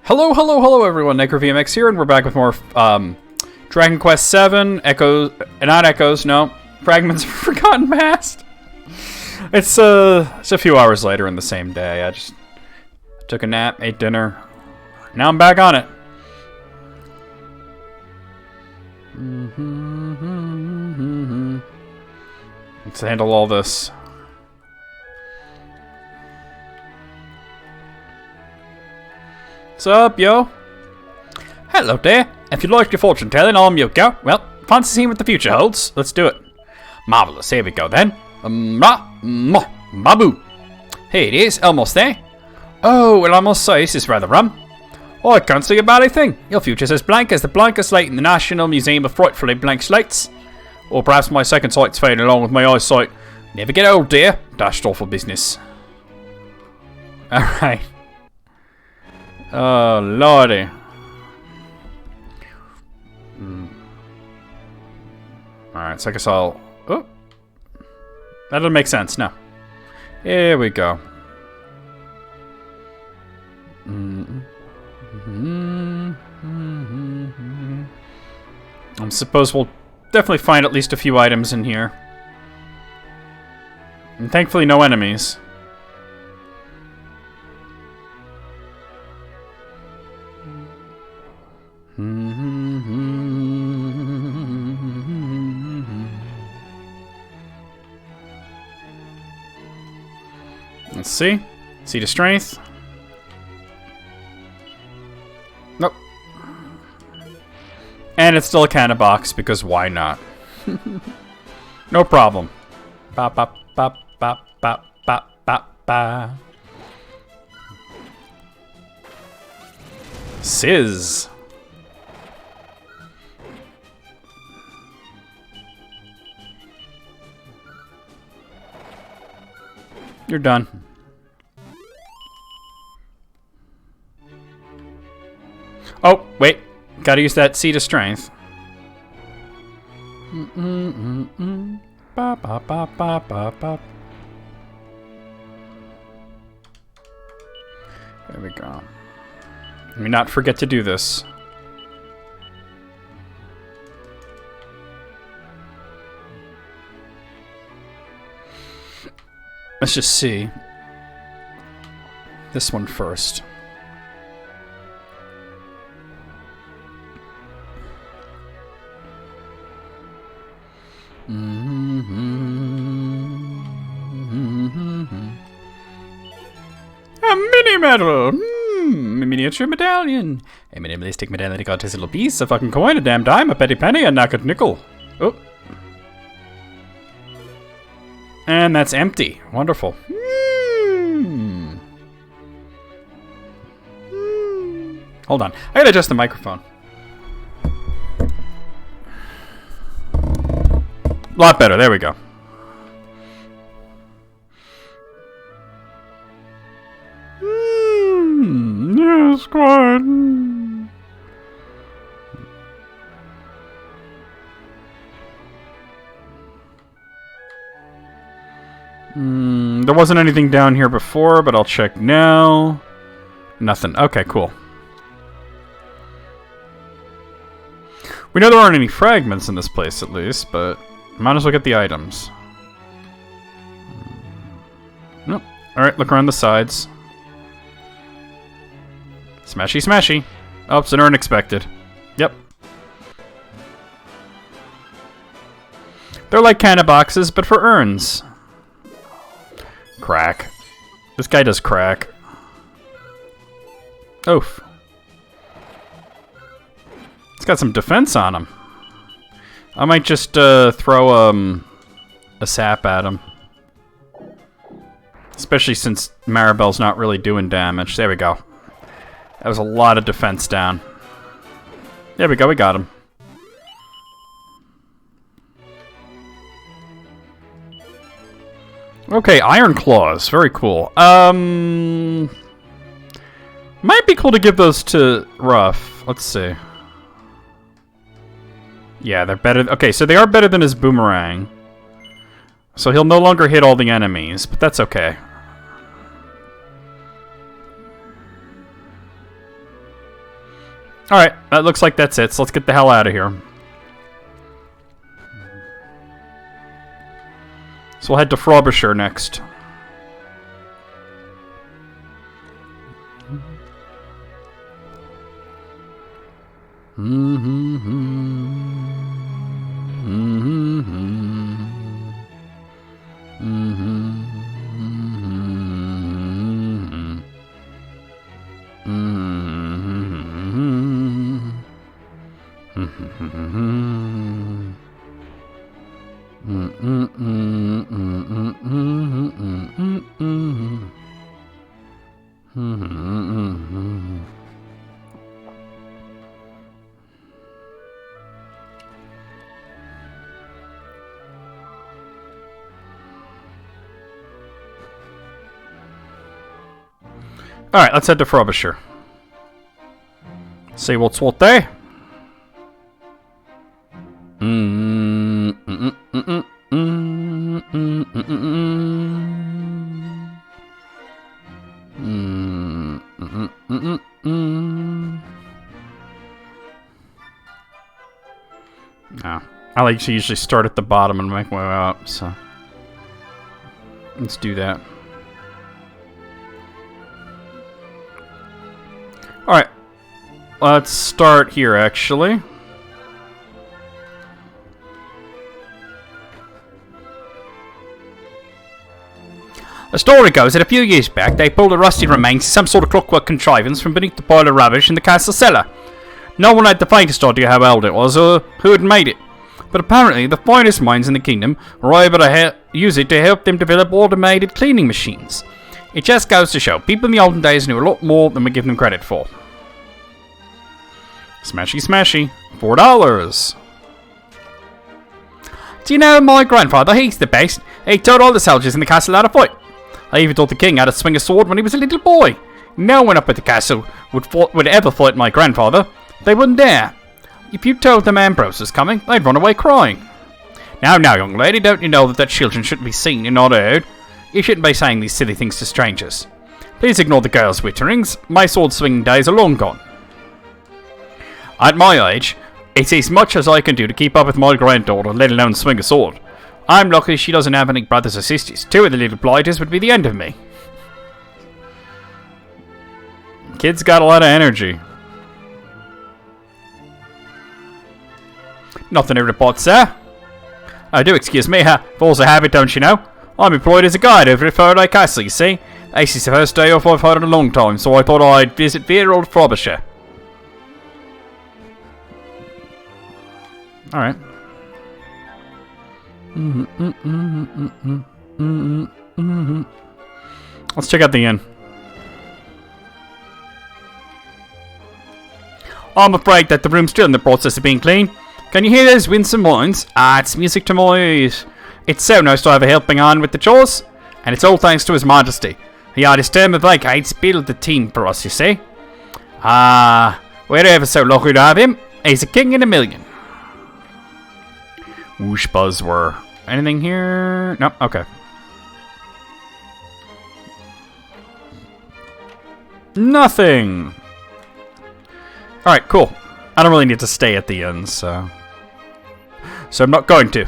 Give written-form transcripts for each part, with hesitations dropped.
Hello, hello, hello, everyone. NecroVMX here, and we're back with more Dragon Quest VII. Fragments of Forgotten Past. It's a few hours later in the same day. I just took a nap, ate dinner. Now I'm back on it. Let's handle all this. What's up, yo? Hello there. If you like your fortune telling, I'm Yoko. Well, fancy seeing what the future holds. Let's do it. Marvelous. Here we go then. Babu. Here it is, almost there. Oh, well, I must say, this is rather rum. Oh, I can't see a bad thing. Your future's as blank as the blankest slate in the National Museum of Frightfully Blank Slates. Or perhaps my second sight's fading along with my eyesight. Never get old, dear. Dashed awful business. Alright. Oh, lordy. Alright, so I guess I'll... Oh. That doesn't make sense, no. Here we go. I suppose we'll definitely find at least a few items in here. And thankfully no enemies. Let's see. Seed of Strength. Nope. And it's still a cannon box, because why not? No problem. Ba ba ba ba ba ba ba ba. Sizz. You're done. Oh, wait. Gotta use that Seed of Strength. Ba, ba, ba, ba, ba, ba. There we go. Let me not forget to do this. Let's just see. This one first. A mini medal! A miniature medallion! A minimalistic medallion got his little piece, a fucking coin, a damn dime, a petty penny, a knackered nickel. Oh. And that's empty. Wonderful. Hold on. I gotta adjust the microphone. A lot better. There we go. Yes, quite. There wasn't anything down here before, but I'll check now. Nothing. Okay, cool. We know there aren't any fragments in this place, at least, but might as well get the items. Nope. Alright, look around the sides. Smashy, smashy. Oh, it's an urn expected. Yep. They're like canna boxes, but for urns. Crack. This guy does crack. Oof. It's got some defense on him. I might just throw a sap at him. Especially since Maribel's not really doing damage. There we go. That was a lot of defense down. There we go, we got him. Okay, Iron Claws. Very cool. Might be cool to give those to Ruff. Let's see. Yeah, they're better. Okay, so they are better than his boomerang. So he'll no longer hit all the enemies, but that's okay. Alright, that looks like that's it, so let's get the hell out of here. So we'll head to Frobisher next. Alright, let's head to Frobisher. See what's what there. No. I like to usually start at the bottom and make my way up, so let's do that. Alright, let's start here, actually. The story goes that a few years back, they pulled the rusty remains of some sort of clockwork contrivance from beneath the pile of rubbish in the castle cellar. No one had the faintest idea how old it was or who had made it, but apparently the finest minds in the kingdom were able to use it to help them develop automated cleaning machines. It just goes to show, people in the olden days knew a lot more than we give them credit for. Smashy smashy. $4. Do you know my grandfather? He's the best. He taught all the soldiers in the castle how to fight. I even taught the king how to swing a sword when he was a little boy. No one up at the castle would ever fight my grandfather. They wouldn't dare. If you told them Ambrose was coming, they'd run away crying. Now, young lady, don't you know that children shouldn't be seen and not heard? You shouldn't be saying these silly things to strangers. Please ignore the girls' witterings. My sword-swinging days are long gone. At my age, it's as much as I can do to keep up with my granddaughter, let alone swing a sword. I'm lucky she doesn't have any brothers or sisters. 2 of the little blighters would be the end of me. Kid's got a lot of energy. Nothing to report, sir. Oh, do excuse me, falls a habit, don't you know? I'm employed as a guide over at Faraday Castle, you see. This is the first day off I've had in a long time, so I thought I'd visit dear old Frobisher. Alright. Let's check out the inn. I'm afraid that the room's still in the process of being cleaned. Can you hear those winsome whines? Ah, it's music to my ears. It's so nice to have a helping hand with the chores, and it's all thanks to His Majesty. He had his term of vacates build the team for us, you see. Ah, we're ever so lucky to have him. He's a king in a million. Whoosh buzzword. Anything here? Nope, okay. Nothing! Alright, cool. I don't really need to stay at the end, so I'm not going to.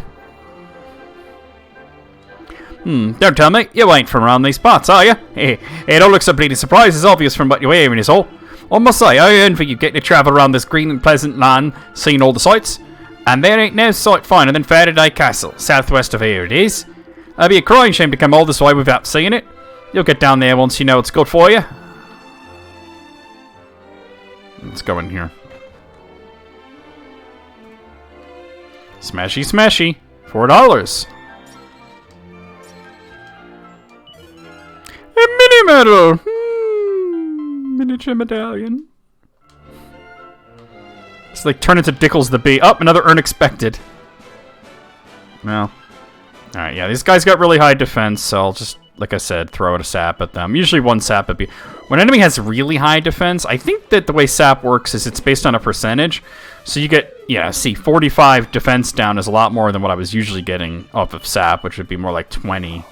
Don't tell me, you ain't from around these parts, are you? It all looks so bleeding surprised, as obvious from what you're hearing is all. I must say, I envy you getting to travel around this green and pleasant land, seeing all the sights. And there ain't no sight finer than Faraday Castle, southwest of here it is. It'd be a crying shame to come all this way without seeing it. You'll get down there once you know it's good for you. Let's go in here. Smashy smashy. $4. A mini medal. Miniature medallion. It's like turn into Dickles the Bee. Up, another unexpected. Well. Alright, yeah, these guys got really high defense, so I'll just, like I said, throw out a sap at them. Usually one sap would be... When an enemy has really high defense, I think that the way sap works is it's based on a percentage. So you get, yeah, see, 45 defense down is a lot more than what I was usually getting off of sap, which would be more like 20.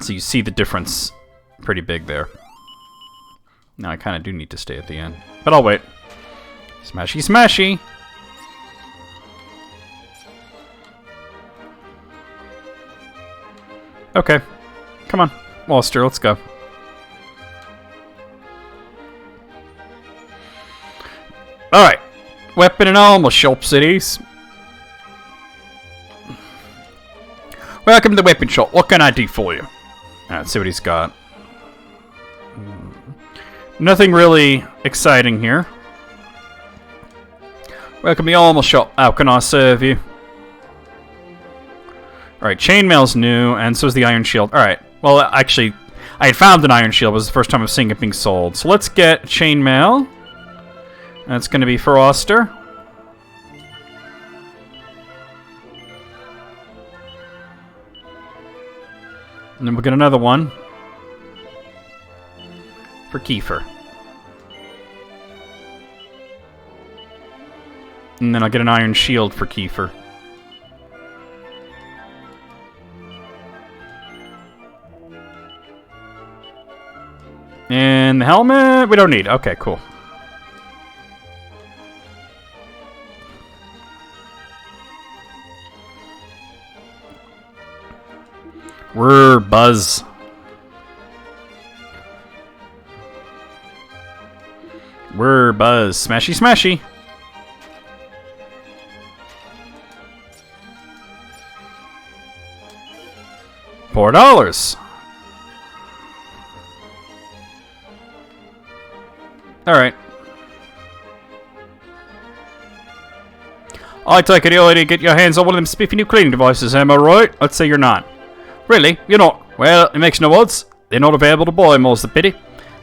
So you see the difference pretty big there. Now I kind of do need to stay at the end. But I'll wait. Smashy, smashy! Okay. Come on. Walster, let's go. Alright. Weapon and armor shop cities. Welcome to the weapon shop. What can I do for you? Alright, see what he's got. Nothing really exciting here. Welcome to the armor shop. How can I serve you? Alright, chainmail's new, and so is the iron shield. Alright, well, actually, I had found an iron shield. It was the first time I've seen it being sold. So let's get chainmail. That's going to be for Oster. And then we'll get another one for Kiefer. And then I'll get an iron shield for Kiefer. And the helmet, we don't need. Okay, cool. We're Buzz. We're Buzz. Smashy, smashy. $4. Alright. I take it you're ready to get your hands on one of them spiffy new cleaning devices, am I right? Let's say you're not. Really? You're not? Well, it makes no odds. They're not available to buy, more's the pity.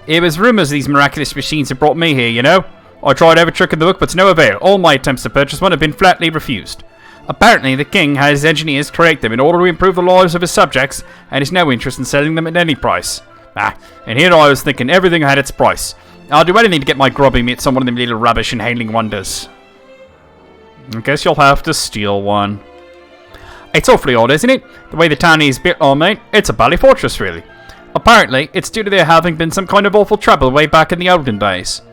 It was rumours these miraculous machines have brought me here, you know? I tried every trick in the book, but to no avail. All my attempts to purchase one have been flatly refused. Apparently, the king had his engineers create them in order to improve the lives of his subjects, and has no interest in selling them at any price. And here I was thinking everything had its price. I'll do anything to get my grubby meat some one of them little rubbish inhaling wonders. I guess you'll have to steal one. It's awfully odd, isn't it? The way the town is built, oh mate, it's a bally fortress, really. Apparently, it's due to there having been some kind of awful trouble way back in the olden days.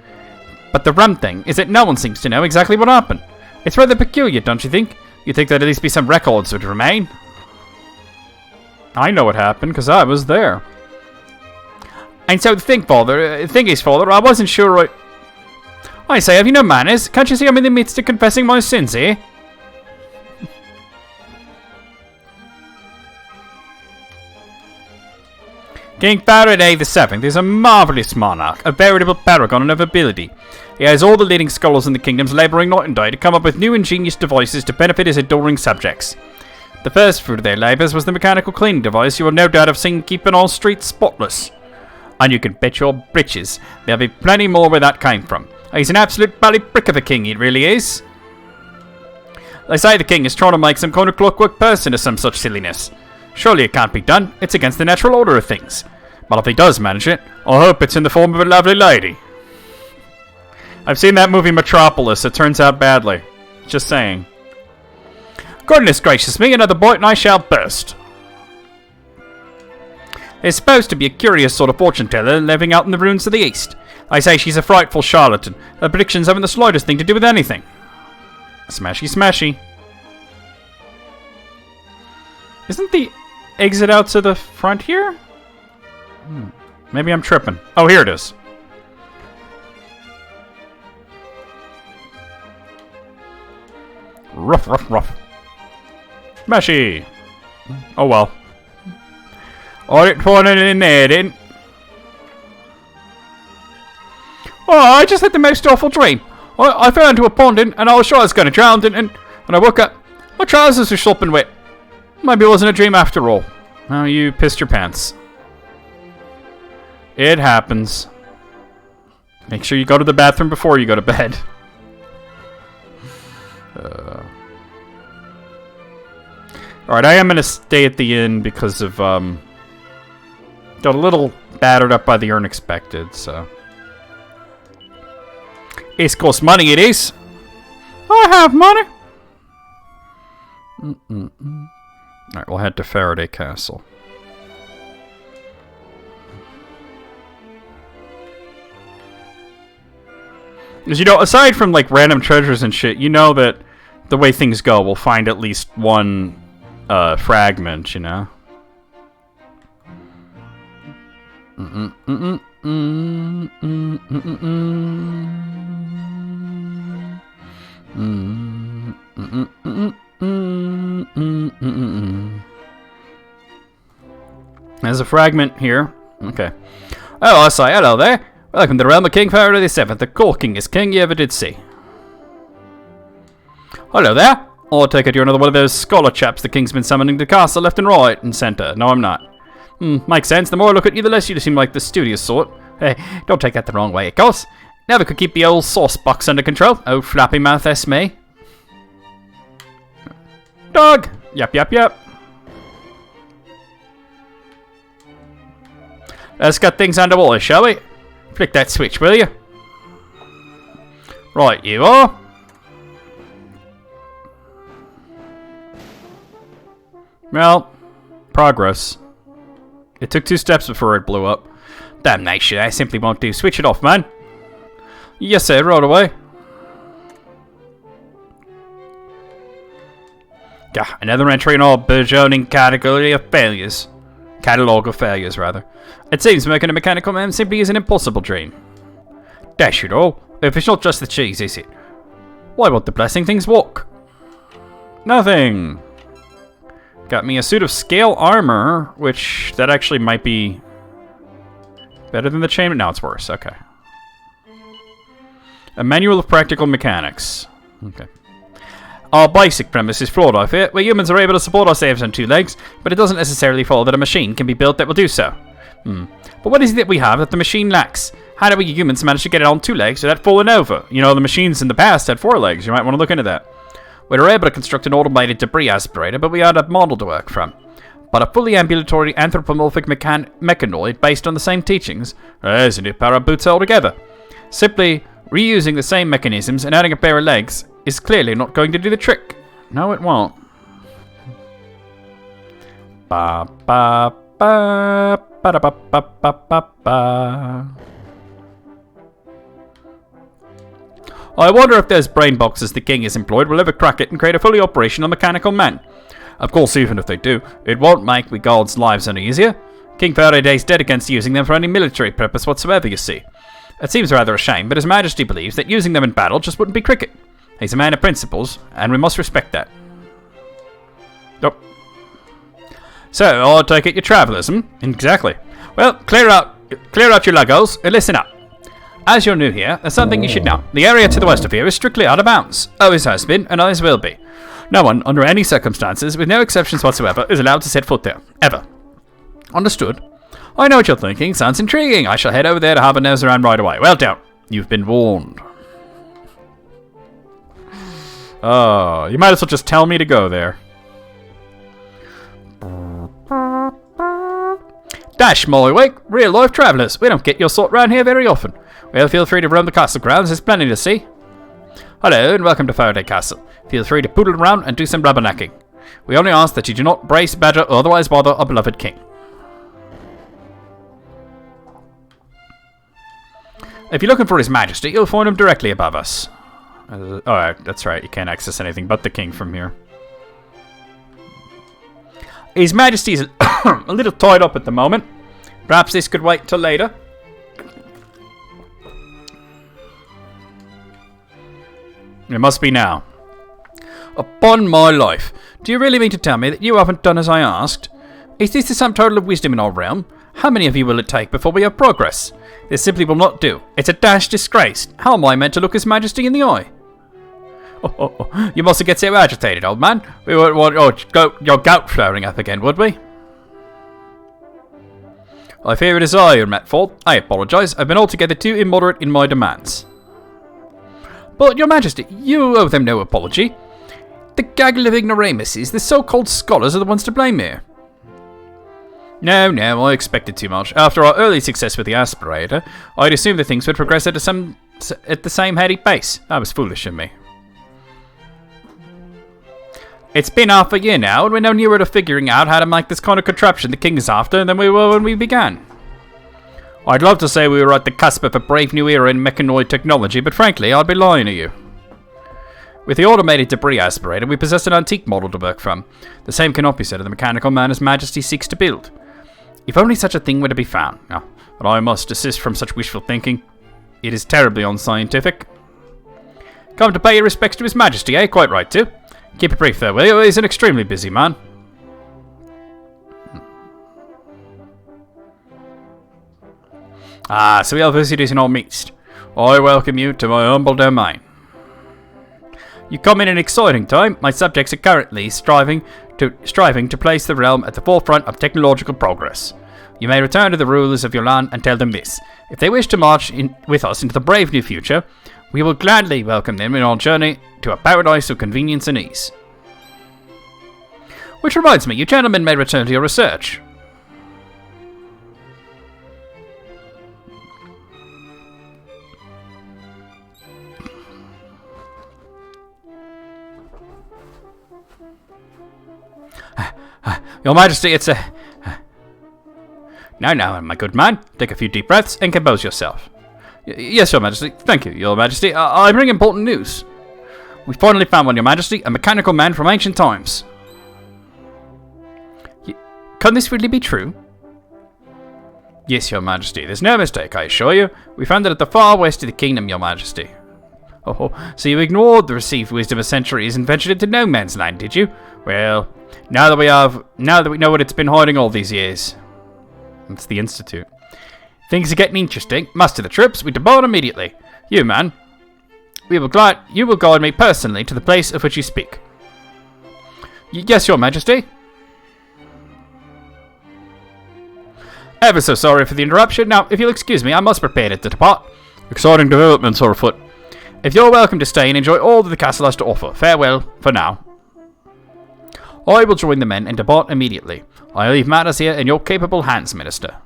But the rum thing is that no one seems to know exactly what happened. It's rather peculiar, don't you think? You'd think that at least be some records would remain. I know what happened, because I was there. And so the thing is, Father, I wasn't sure I say, have you no manners? Can't you see I'm in the midst of confessing my sins here? King Faraday VII is a marvellous monarch, a veritable paragon of ability. He has all the leading scholars in the kingdoms labouring night and day to come up with new ingenious devices to benefit his adoring subjects. The first fruit of their labours was the mechanical cleaning device you will no doubt have seen keeping all streets spotless. And you can bet your britches there'll be plenty more where that came from. He's an absolute bally brick of a king, he really is. They say the king is trying to make some kind of clockwork person or some such silliness. Surely it can't be done. It's against the natural order of things. But if he does manage it, I hope it's in the form of a lovely lady. I've seen that movie Metropolis. It turns out badly. Just saying. Goodness gracious me, another bite and I shall burst. There's supposed to be a curious sort of fortune teller living out in the ruins of the east. I say she's a frightful charlatan. Her predictions haven't the slightest thing to do with anything. Smashy, smashy. Isn't the exit out to the front here? Maybe I'm tripping. Oh, here it is. Ruff, ruff, ruff. Smashy. Oh well. I didn't find anything in there, didn't. Oh, I just had the most awful dream. I fell into a pond and I was sure I was going to drown and I woke up. My trousers were sopping wet. Maybe it wasn't a dream after all. Oh, you pissed your pants. It happens. Make sure you go to the bathroom before you go to bed. Alright, I am going to stay at the inn because of, got a little battered up by the unexpected, so. It's cost money, it is. I have money. Alright, we'll head to Faraday Castle. Because, you know, aside from, like, random treasures and shit, you know that the way things go, we'll find at least one fragment, you know? There's a fragment here. Okay. Oh, I say, hello there. Welcome to the realm of King Pharaoh VII, the corkingest king you ever did see. Hello there. I take it you're another one of those scholar chaps the king's been summoning to the castle left and right and centre. No, I'm not. Makes sense. The more I look at you, the less you seem like the studious sort. Hey, don't take that the wrong way, of course. Never could keep the old sauce box under control. Oh, flappy mouth, that's me. Dog! Yep, yep, yep. Let's get things underwater, shall we? Flick that switch, will you? Right, you are. Well, progress. It took 2 steps before it blew up. Damnation, I simply won't do. Switch it off, man. Yes, sir, right away. Gah, another entry in our burgeoning category of failures. Catalogue of failures, rather. It seems making a mechanical man simply is an impossible dream. Dash it all. If it's not just the cheese, is it? Why won't the blessing things walk? Nothing. Got me a suit of scale armor, which that actually might be better than the chain. No, it's worse. Okay. A manual of practical mechanics. Okay. Our basic premise is flawed, I fear. We humans are able to support ourselves on 2 legs, but it doesn't necessarily follow that a machine can be built that will do so. But what is it that we have that the machine lacks? How do we humans manage to get it on 2 legs without falling over? You know, the machines in the past had 4 legs. You might want to look into that. We were able to construct an automated debris aspirator, but we had a model to work from. But a fully ambulatory anthropomorphic mechanoid based on the same teachings isn't it para boots altogether. Simply reusing the same mechanisms and adding a pair of legs is clearly not going to do the trick. No, it won't. Ba ba ba ba da ba ba ba ba ba. I wonder if those brain boxes the king has employed will ever crack it and create a fully operational mechanical man. Of course, even if they do, it won't make we God's lives any easier. King Faraday's dead against using them for any military purpose whatsoever, you see. It seems rather a shame, but His Majesty believes that using them in battle just wouldn't be cricket. He's a man of principles, and we must respect that. Nope. So, I'll take it you're travellers, Exactly. Well, clear out your Legos and listen up. As you're new here, there's something you should know. The area to the west of here is strictly out of bounds. Always has been, and always will be. No one, under any circumstances, with no exceptions whatsoever, is allowed to set foot there. Ever. Understood? I know what you're thinking. Sounds intriguing. I shall head over there to have a nose around right away. Well done. You've been warned. Oh, you might as well just tell me to go there. Dash, my wake. Real-life travellers. We don't get your sort round here very often. Well, feel free to roam the castle grounds. There's plenty to see. Hello, and welcome to Faraday Castle. Feel free to poodle around and do some rubbernecking. We only ask that you do not brace, badger, or otherwise bother our beloved king. If you're looking for His Majesty, you'll find him directly above us. Oh, that's right. You can't access anything but the king from here. His Majesty is a little tied up at the moment. Perhaps this could wait till later. It must be now. Upon my life, do you really mean to tell me that you haven't done as I asked? Is this the sum total of wisdom in our realm? How many of you will it take before we have progress? This simply will not do. It's a dash disgrace. How am I meant to look His Majesty in the eye? Oh, you mustn't get so agitated, old man. We wouldn't want your gout flaring up again, would we? I fear it is I who am at fault. I apologise. I've been altogether too immoderate in my demands. But, Your Majesty, you owe them no apology. The gaggle of ignoramuses, the so-called scholars, are the ones to blame here. No, I expected too much. After our early success with the aspirator, I'd assumed that things would progress at the same heady pace. That was foolish of me. It's been half a year now, and we're no nearer to figuring out how to make this kind of contraption the king is after than we were when we began. I'd love to say we were at the cusp of a brave new era in mechanoid technology, but frankly, I'd be lying to you. With the automated debris aspirator, we possess an antique model to work from. The same cannot be said of the mechanical man His Majesty seeks to build. If only such a thing were to be found. No, but I must desist from such wishful thinking. It is terribly unscientific. Come to pay your respects to His Majesty, eh? Quite right, too. Keep it brief, though, will you? He's an extremely busy man. Ah, so we have visitors in our midst. I welcome you to my humble domain. You come in an exciting time. My subjects are currently striving to place the realm at the forefront of technological progress. You may return to the rulers of your land and tell them this. If they wish to march with us into the brave new future, we will gladly welcome them in our journey to a paradise of convenience and ease. Which reminds me, you gentlemen may return to your research. Your Majesty, it's a... Now, my good man, take a few deep breaths and compose yourself. Yes, Your Majesty. Thank you, Your Majesty. I bring important news. We finally found one, Your Majesty, a mechanical man from ancient times. Can this really be true? Yes, Your Majesty. There's no mistake, I assure you. We found it at the far west of the kingdom, Your Majesty. Oh, so you ignored the received wisdom of centuries and ventured into no man's land, did you? Well, now that we know what it's been hiding all these years. It's the Institute. Things are getting interesting. Muster the troops, we depart immediately. You, man. You will guide me personally to the place of which you speak. Yes, Your Majesty. Ever so sorry for the interruption. Now, if you'll excuse me, I must prepare to depart. Exciting developments are afoot. If you're welcome to stay and enjoy all that the castle has to offer, farewell for now. I will join the men and depart immediately. I leave matters here in your capable hands, Minister.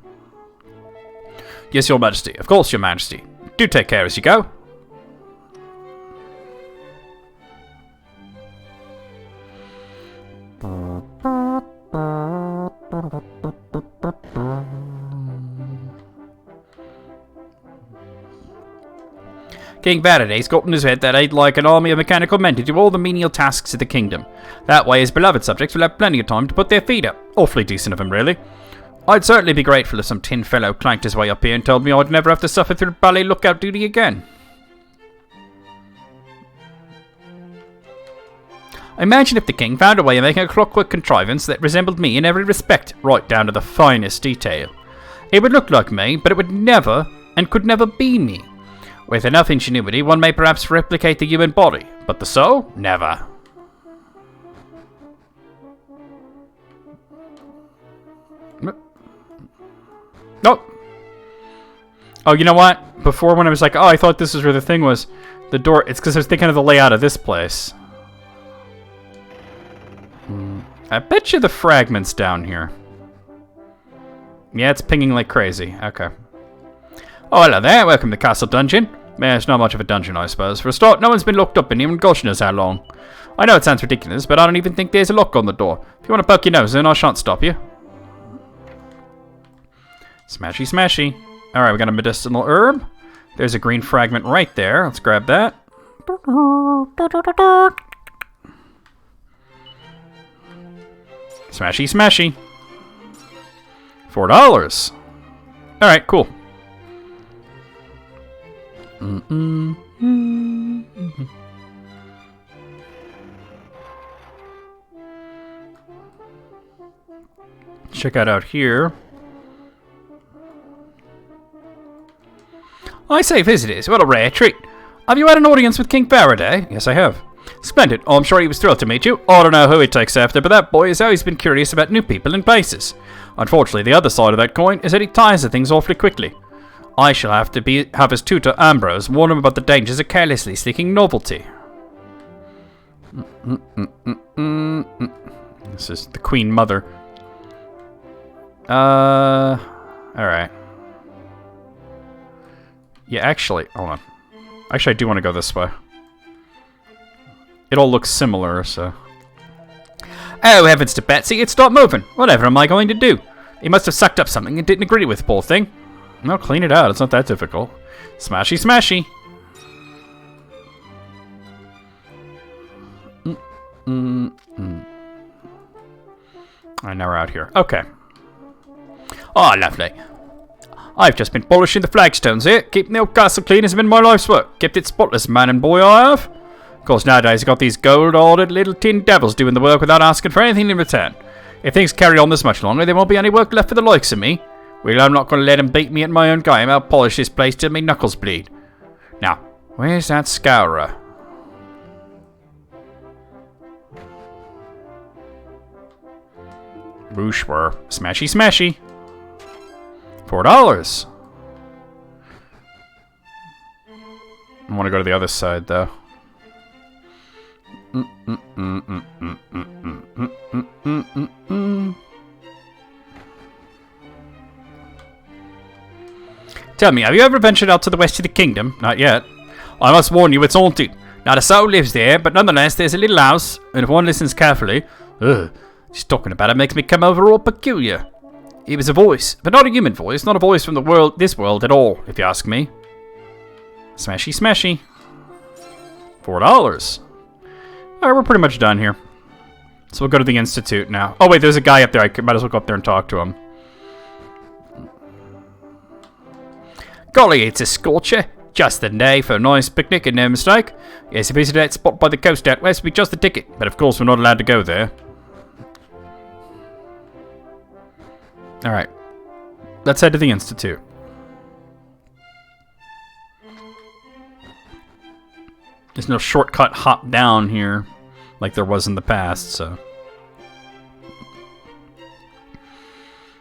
Yes, Your Majesty. Of course, Your Majesty. Do take care as you go. King Varaday's got in his head that I'd like an army of mechanical men to do all the menial tasks of the kingdom. That way his beloved subjects will have plenty of time to put their feet up. Awfully decent of him, really. I'd certainly be grateful if some tin fellow clanked his way up here and told me I'd never have to suffer through ballet lookout duty again. Imagine if the king found a way of making a clockwork contrivance that resembled me in every respect, right down to the finest detail. It would look like me, but it would never and could never be me. With enough ingenuity, one may perhaps replicate the human body, but the soul? Never. Nope. Oh, you know what? Before, when I was like, oh, I thought this was where the thing was, the door, it's because I was thinking of the layout of this place. I bet you the fragments down here. Yeah, it's pinging like crazy. Okay. Oh, hello there. Welcome to the castle dungeon. It's not much of a dungeon, I suppose. For a start, no one's been locked up in here in gosh knows how long. I know it sounds ridiculous, but I don't even think there's a lock on the door. If you want to poke your nose in, I shan't stop you. Smashy, smashy. Alright, we got a medicinal herb. There's a green fragment right there. Let's grab that. Smashy, smashy. $4. Alright, cool. Check it out here. I say, visitors, what a rare treat. Have you had an audience with King Faraday? Yes, I have. Splendid. Oh, I'm sure he was thrilled to meet you. I don't know who he takes after, but that boy has always been curious about new people and places. Unfortunately, the other side of that coin is that he tires of things awfully quickly. I shall have to have his tutor, Ambrose, warn him about the dangers of carelessly seeking novelty. This is the Queen Mother. Alright. Yeah, actually, hold on. Actually, I do want to go this way. It all looks similar, so... Oh, heavens to Betsy, it's stopped moving. Whatever am I going to do? He must have sucked up something and didn't agree with, poor thing. No, clean it out. It's not that difficult. Smashy, smashy. Alright, now we're out here. Okay. Oh, lovely. I've just been polishing the flagstones here. Keeping the old castle clean has been my life's work. Kept it spotless, man and boy, I have. Of course, nowadays I've got these gold-ordered little tin devils doing the work without asking for anything in return. If things carry on this much longer, there won't be any work left for the likes of me. Well, I'm not going to let them beat me at my own game. I'll polish this place till my knuckles bleed. Now, where's that scourer? Bouchoir. Smashy, smashy. $4. I want to go to the other side, though. Tell me, have you ever ventured out to the west of the kingdom? Not yet. I must warn you, it's haunted. Not a soul lives there, but nonetheless, there's a little house, and if one listens carefully, just talking about it makes me come over all peculiar. It was a voice, but not a human voice, not a voice from the world, this world at all, if you ask me. Smashy, smashy. $4. Alright, we're pretty much done here. So we'll go to the Institute now. Oh wait, there's a guy up there. I might as well go up there and talk to him. Golly, it's a scorcher. Just the day for a nice picnic and no mistake. Yes, if it's that spot by the coast out west, we just the ticket. But of course, we're not allowed to go there. Alright. Let's head to the Institute. There's no shortcut hop down here like there was in the past, so.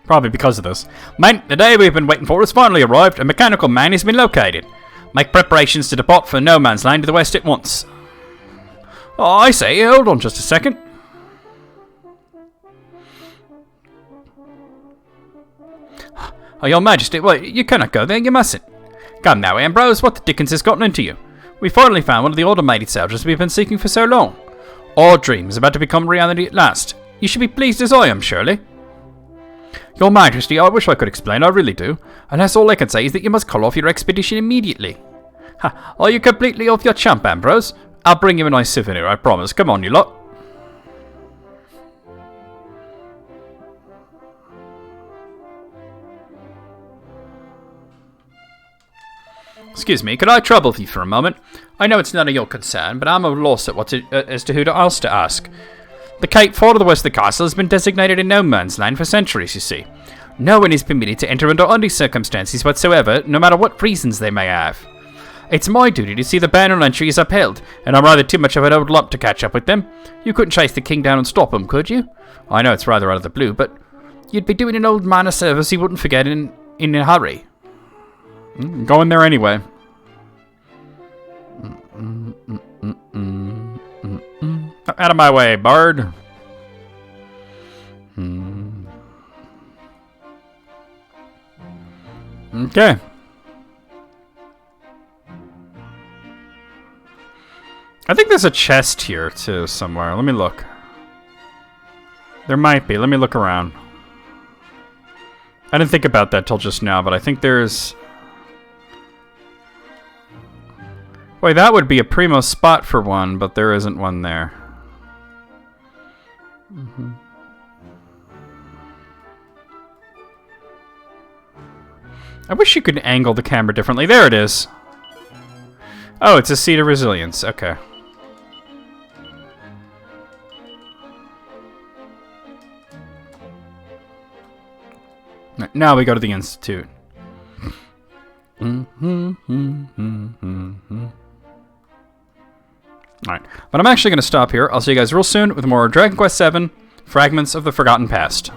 Probably because of this. Man, the day we've been waiting for has finally arrived. A mechanical man has been located. Make preparations to depart for no man's land to the west at once. Oh, I say, hold on just a second. Oh, your majesty, well, you cannot go there, you mustn't. Come now, Ambrose, what the dickens has gotten into you? We finally found one of the automated soldiers we've been seeking for so long. Our dream is about to become reality at last. You should be pleased as I am, surely. Your Majesty, I wish I could explain, I really do. Unless all I can say is that you must call off your expedition immediately. Ha, are you completely off your chump, Ambrose? I'll bring you a nice souvenir, I promise. Come on, you lot. Excuse me, could I trouble you for a moment? I know it's none of your concern, but I'm at a loss as to who else to ask. The Cape far to the west of the castle has been designated in no man's land for centuries, you see. No one is permitted to enter under any circumstances whatsoever, no matter what reasons they may have. It's my duty to see the ban on entry is upheld, and I'm rather too much of an old lump to catch up with them. You couldn't chase the king down and stop him, could you? I know it's rather out of the blue, but you'd be doing an old man a service he wouldn't forget in a hurry. Go in there anyway. Out of my way, bard. Okay. I think there's a chest here, too, somewhere. Let me look. There might be. Let me look around. I didn't think about that till just now, but I think there's... Boy, that would be a primo spot for one, but there isn't one there. I wish you could angle the camera differently. There it is. Oh, it's a seat of resilience. Okay. Now we go to the Institute. Alright, but I'm actually going to stop here. I'll see you guys real soon with more Dragon Quest VII, Fragments of the Forgotten Past.